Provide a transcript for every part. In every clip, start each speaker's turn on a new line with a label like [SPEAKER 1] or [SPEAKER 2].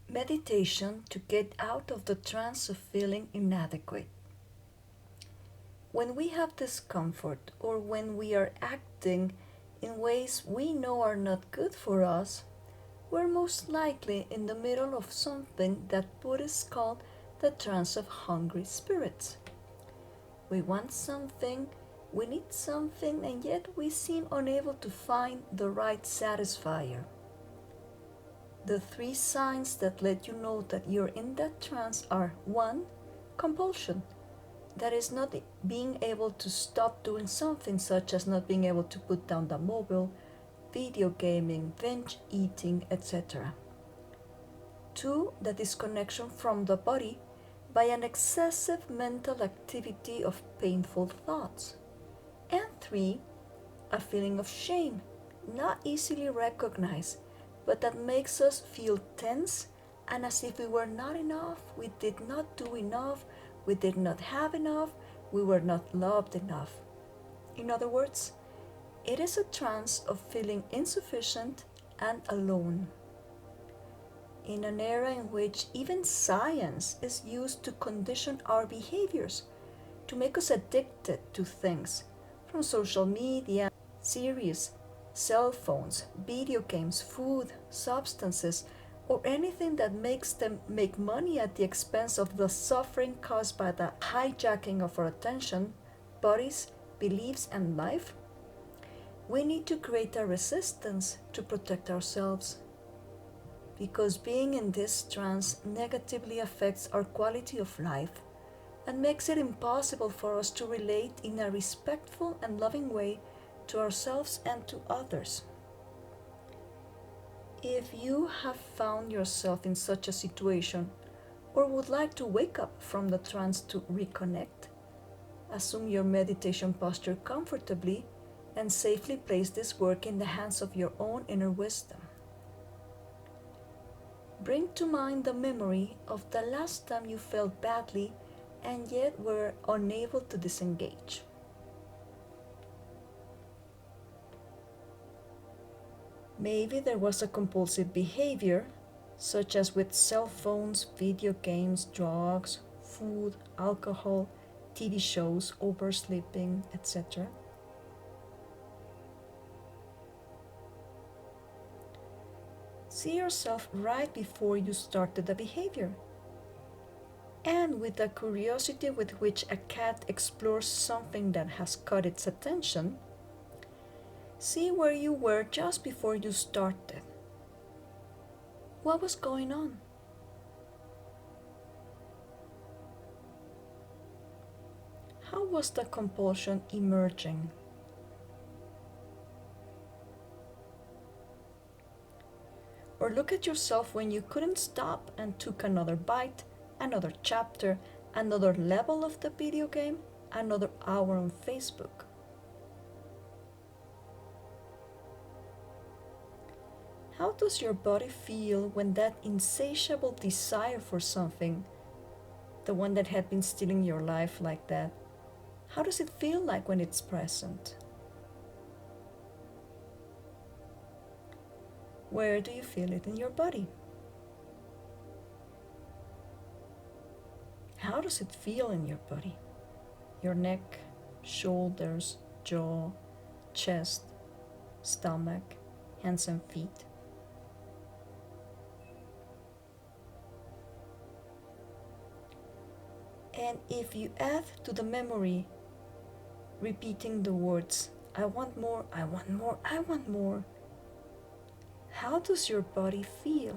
[SPEAKER 1] Meditation to get out of the trance of feeling inadequate. When we have discomfort or when we are acting in ways we know are not good for us, we're most likely in the middle of something that Buddhists call the trance of hungry spirits. We want something, we need something, and yet we seem unable to find the right satisfier. The three signs that let you know that you're in that trance are 1. Compulsion. That is not being able to stop doing something, such as not being able to put down the mobile, video gaming, binge eating, etc. 2. The disconnection from the body by an excessive mental activity of painful thoughts. And 3. A feeling of shame, not easily recognized, but that makes us feel tense and as if we were not enough, we did not do enough, we did not have enough, we were not loved enough. In other words, it is a trance of feeling insufficient and alone. In an era in which even science is used to condition our behaviors, to make us addicted to things, from social media, series, cell phones, video games, food, substances, or anything that makes them make money at the expense of the suffering caused by the hijacking of our attention, bodies, beliefs, and life, we need to create a resistance to protect ourselves. Because being in this trance negatively affects our quality of life and makes it impossible for us to relate in a respectful and loving way to ourselves and to others. If you have found yourself in such a situation or would like to wake up from the trance to reconnect, assume your meditation posture comfortably and safely place this work in the hands of your own inner wisdom. Bring to mind the memory of the last time you felt badly and yet were unable to disengage. Maybe there was a compulsive behavior, such as with cell phones, video games, drugs, food, alcohol, TV shows, oversleeping, etc. See yourself right before you started the behavior. And with the curiosity with which a cat explores something that has caught its attention, see where you were just before you started. What was going on? How was the compulsion emerging? Or look at yourself when you couldn't stop and took another bite, another chapter, another level of the video game, another hour on Facebook. How does your body feel when that insatiable desire for something, the one that had been stealing your life like that, how does it feel like when it's present? Where do you feel it in your body? How does it feel in your body? Your neck, shoulders, jaw, chest, stomach, hands and feet. And if you add to the memory, repeating the words, I want more, I want more, I want more, how does your body feel?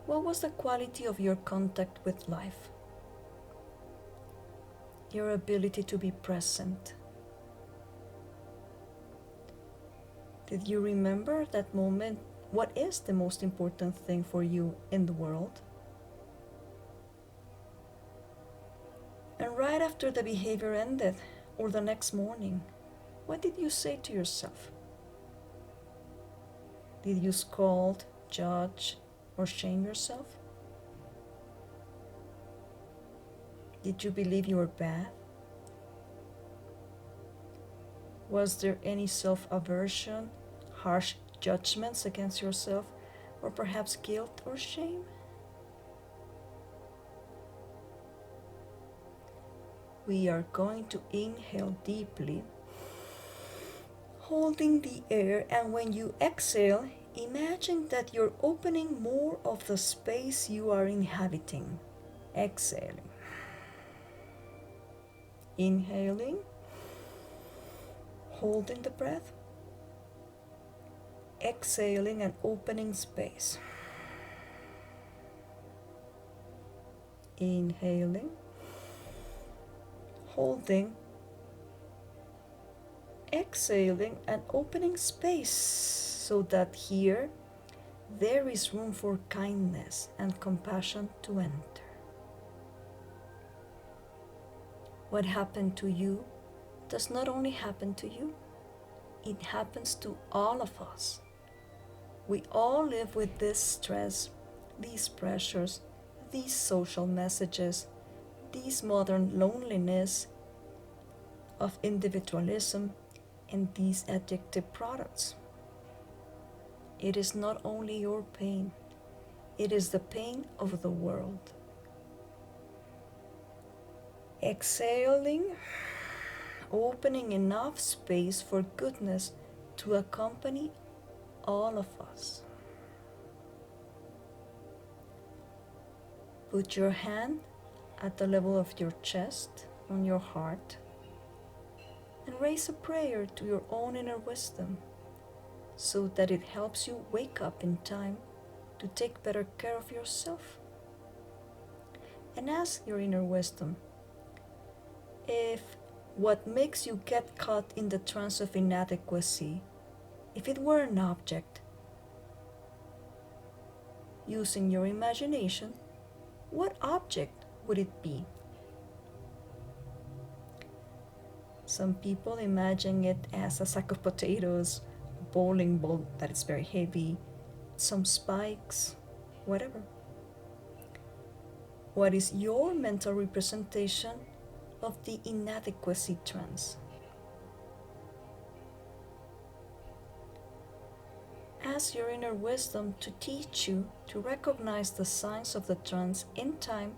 [SPEAKER 1] What was the quality of your contact with life? Your ability to be present. Did you remember that moment? What is the most important thing for you in the world? And right after the behavior ended, or the next morning, what did you say to yourself? Did you scold, judge, or shame yourself? Did you believe you were bad? Was there any self-aversion, harsh judgments against yourself, or perhaps guilt or shame? We are going to inhale deeply, holding the air, and when you exhale, imagine that you're opening more of the space you are inhabiting. Exhaling. Inhaling, holding the breath. Exhaling and opening space. Inhaling, holding, exhaling and opening space so that here there is room for kindness and compassion to enter. What happened to you does not only happen to you, it happens to all of us. We all live with this stress, these pressures, these social messages, these modern loneliness of individualism, and these addictive products. It is not only your pain, it is the pain of the world. Exhaling, opening enough space for goodness to accompany all of us. Put your hand at the level of your chest, on your heart, and raise a prayer to your own inner wisdom so that it helps you wake up in time to take better care of yourself. And ask your inner wisdom if what makes you get caught in the trance of inadequacy, if it were an object, using your imagination, what object would it be? Some people imagine it as a sack of potatoes, a bowling ball that is very heavy, some spikes, whatever. What is your mental representation of the inadequacy trance? Ask your inner wisdom to teach you to recognize the signs of the trance in time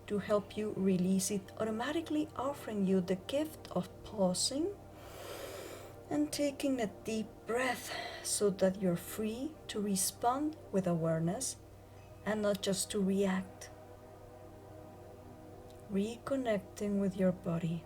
[SPEAKER 1] to help you release it, automatically offering you the gift of pausing and taking a deep breath so that you're free to respond with awareness and not just to react. Reconnecting with your body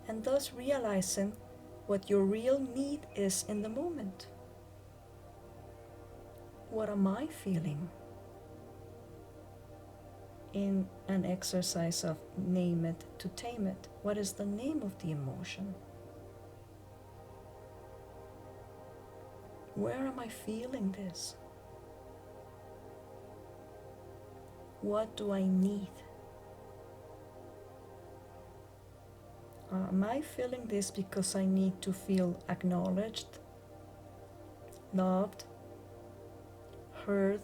[SPEAKER 1] and thus realizing what your real need is in the moment. What am I feeling? In an exercise of name it to tame it, what is the name of the emotion? Where am I feeling this? What do I need? Am I feeling this because I need to feel acknowledged, loved, heard,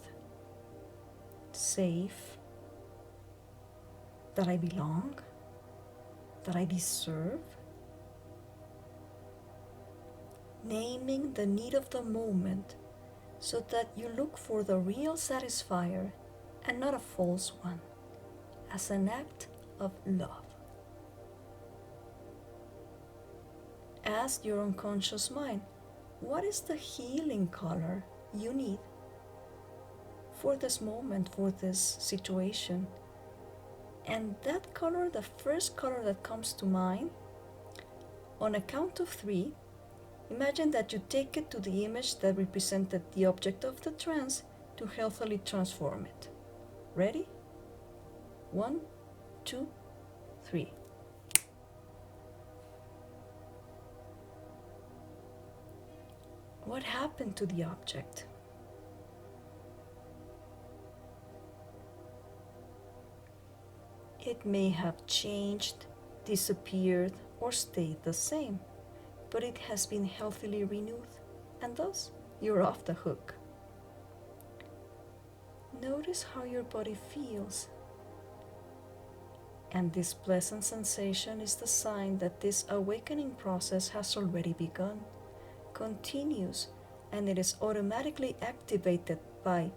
[SPEAKER 1] safe, that I belong, that I deserve? Naming the need of the moment so that you look for the real satisfier and not a false one, as an act of love. Ask your unconscious mind, what is the healing color you need for this moment, for this situation? And that color, the first color that comes to mind, on a count of 3, imagine that you take it to the image that represented the object of the trance to healthily transform it. Ready? 1, 2, 3. What happened to the object? It may have changed, disappeared, or stayed the same, but it has been healthily renewed, and thus you're off the hook. Notice how your body feels, and this pleasant sensation is the sign that this awakening process has already begun, continues, and it is automatically activated by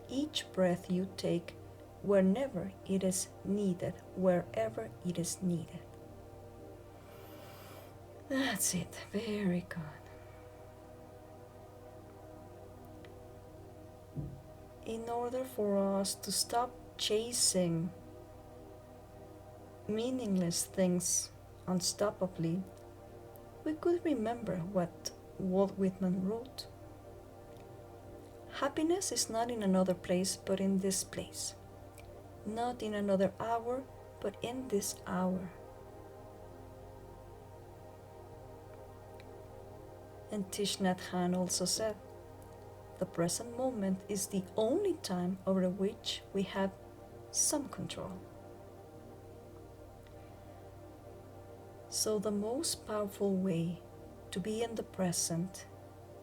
[SPEAKER 1] each breath you take whenever it is needed, wherever it is needed. That's it. Very good. In order for us to stop chasing meaningless things unstoppably, we could remember what Walt Whitman wrote. Happiness is not in another place, but in this place. Not in another hour, but in this hour. And Thich Nhat Hanh also said, the present moment is the only time over which we have some control. So the most powerful way to be in the present,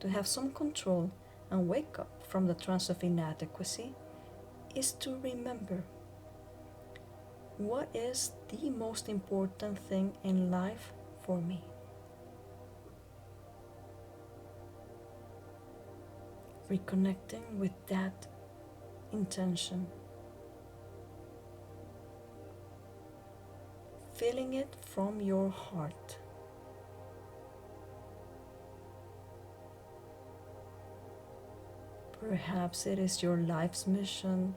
[SPEAKER 1] to have some control and wake up from the trance of inadequacy, is to remember what is the most important thing in life for me. Reconnecting with that intention. Feeling it from your heart. Perhaps it is your life's mission,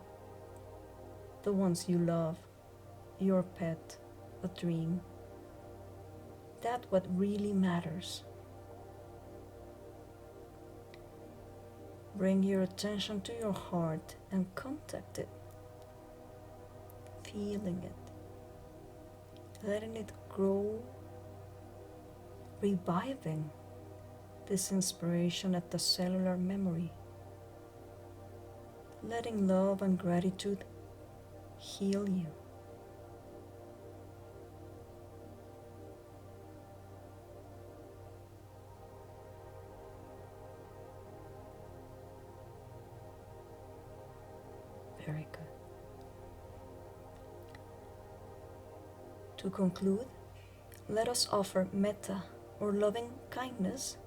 [SPEAKER 1] the ones you love, your pet, a dream. That's what really matters. Bring your attention to your heart and contact it. Feeling it. Letting it grow. Reviving this inspiration at the cellular memory. Letting love and gratitude heal you. Very good. To conclude, let us offer metta or loving kindness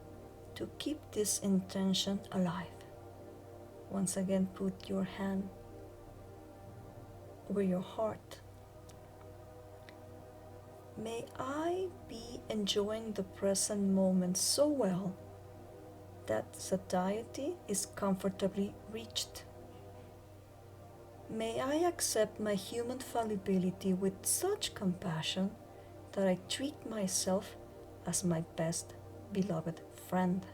[SPEAKER 1] to keep this intention alive. Once again, put your hand over your heart. May I be enjoying the present moment so well that satiety is comfortably reached. May I accept my human fallibility with such compassion that I treat myself as my best beloved friend.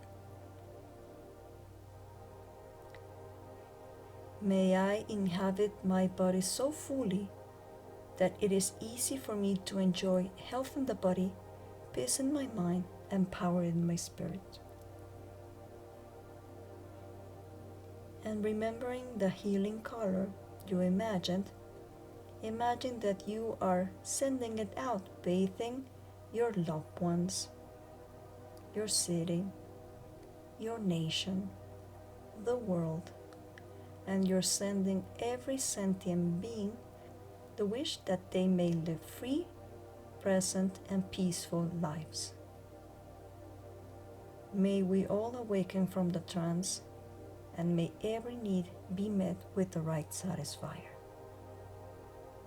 [SPEAKER 1] May I inhabit my body so fully that it is easy for me to enjoy health in the body, peace in my mind, and power in my spirit. And remembering the healing color you imagined, imagine that you are sending it out, bathing your loved ones, your city, your nation, the world, and you're sending every sentient being the wish that they may live free, present, and peaceful lives. May we all awaken from the trance, and may every need be met with the right satisfier.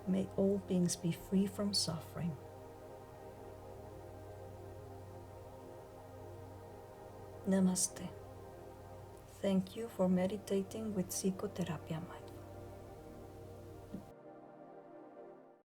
[SPEAKER 1] May all beings be free from suffering. Namaste. Thank you for meditating with Psicoterapia Mind.